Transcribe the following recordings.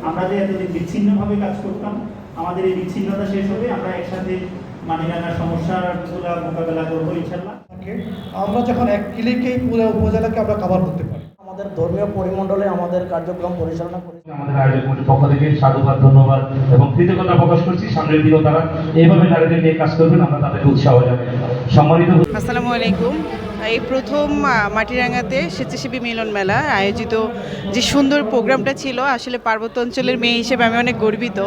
আমরা যে এতদিন বিচ্ছিন্নভাবে কাজ করতাম, আমাদের এই বিচ্ছিন্নতা শেষ হবে, আমরা একসাথে মানিরাঙ্গার সমস্যাগুলো মোকাবেলা করবো ইনশাল্লাহ। আমরা যখন এক ক্লিকেই পুরো উপজেলাকে আমরা কভার করতে পারি। আমাদের ধর্মীয় পরিমণ্ডলে আমাদের কার্যক্রম পরিচালনা করেছে। আমাদের আয়োজক কমিটির পক্ষ থেকে সাধুবাদ, ধন্যবাদ এবং কৃতজ্ঞতা প্রকাশ করছি। সামনের দিনেও তারা এইভাবে নারীদের নিয়ে কাজ করবেন, আমরা তাদেরকে উৎসাহ জানাই। সম্মানিত আসসালামু আলাইকুম। এই প্রথম মাটিরাঙ্গাতে স্বেচ্ছাসেবী মিলন মেলা আয়োজিত যে সুন্দর প্রোগ্রামটা ছিল, আসলে পার্বত্য অঞ্চলের মেয়ে হিসেবে আমি অনেক গর্বিত।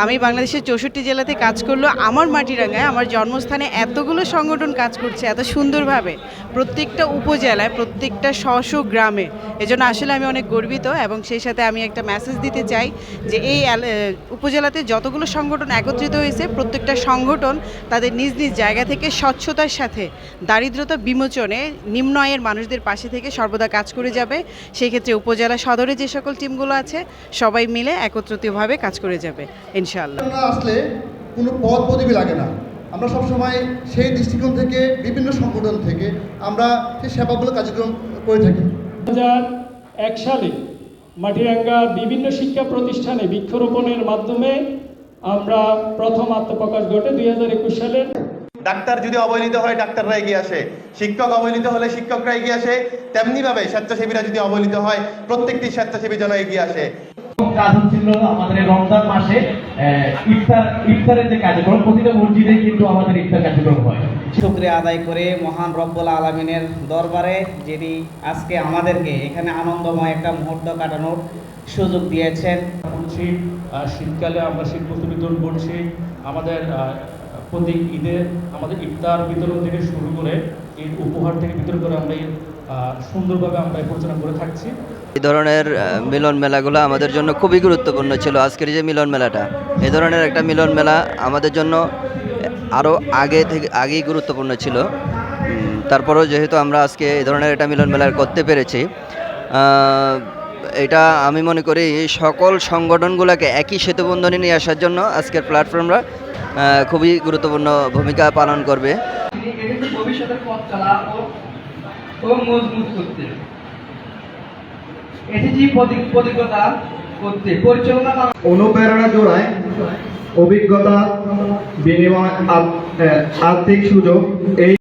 আমি বাংলাদেশের 64 জেলাতে কাজ করলেও আমার মাটিরাঙ্গায়, আমার জন্মস্থানে এতগুলো সংগঠন কাজ করছে এত সুন্দরভাবে, প্রত্যেকটা উপজেলায়, প্রত্যেকটা স্ব গ্রামে। এজন্য আসলে আমি অনেক গর্বিত এবং সেই সাথে আমি একটা মেসেজ দিতে চাই যে এই উপজেলাতে যতগুলো সংগঠন একত্রিত হয়েছে, প্রত্যেকটা সংগঠন তাদের নিজ নিজ জায়গা থেকে স্বচ্ছতার সাথে দারিদ্রতা বিমোচনে নিম্ন আয়ের মানুষদের পাশে থেকে সর্বদা কাজ করে যাবে। সেই ক্ষেত্রে উপজেলা সদরে যে সকল টিমগুলো আছে সবাই মিলে একত্রিতভাবে কাজ করে যাবে ইনশাআল্লাহ। আসলে কোনো পদ পদবি লাগে না, আমরা সবসময় সেই দৃষ্টিকোণ থেকে বিভিন্ন সংগঠন থেকে আমরা সেই সেবামূলক কার্যক্রম করে থাকি। 2001 সালে মাটিরাঙ্গা বিভিন্ন শিক্ষা প্রতিষ্ঠানে বৃক্ষরোপণের মাধ্যমে আমরা প্রথম আত্মপ্রকাশ ঘটে 2021 সালের। ডাক্তার যদি অবহেলিত হয় ডাক্তাররা এগিয়ে আসে, শিক্ষক অবহেলিত হলে শিক্ষকরা এগিয়ে আসে, তেমনিভাবে স্বেচ্ছাসেবীরা যদি অবহেলিত হয় প্রত্যেকটি স্বেচ্ছাসেবী যেন এগিয়ে আসে। কাজ হচ্ছিল আমাদের রমজান মাসে ইফতারের যে কার্যক্রম, প্রতিটা মসজিদে কিন্তু আমাদের ইফতার কার্যক্রম হয়। শুকরিয়া আদায় করে মহান রব্বুল আলামিনের দরবারে, যিনি আজকে আমাদেরকে এখানে আনন্দময় একটা মুহূর্ত কাটানোর সুযোগ দিয়েছেন। শীতকালে আমরা শীতবস্ত্র বিতরণ করছি। আমাদের প্রতি ঈদে আমাদের ইফতার বিতরণ থেকে শুরু করে ঈদ উপহার থেকে বিতরণ করে আমরা সুন্দরভাবে আমরা পরিচালনা করে থাকছি। এই ধরনের মিলন মেলাগুলো আমাদের জন্য খুবই গুরুত্বপূর্ণ ছিল। আজকের যে মিলন মেলাটা, এই ধরনের একটা মিলন মেলা আমাদের জন্য আরও আগেই গুরুত্বপূর্ণ ছিল। তারপরেও যেহেতু আমরা আজকে এই ধরনের একটা মিলন মেলা করতে পেরেছি, এটা আমি মনে করি সকল সংগঠনগুলোকে একই সেতুবন্ধনে নিয়ে আসার জন্য আজকের প্ল্যাটফর্মরা খুবই গুরুত্বপূর্ণ ভূমিকা পালন করবে। ভবিষ্যতের পথ চলা ও মজবুত করতে, এসএসজি প্রতিজ্ঞতা করতে, পরিচালনা অনুপ্রেরণা জোড়ায় অভিজ্ঞতা বিনিময়, আর্থিক সুযোগ, এই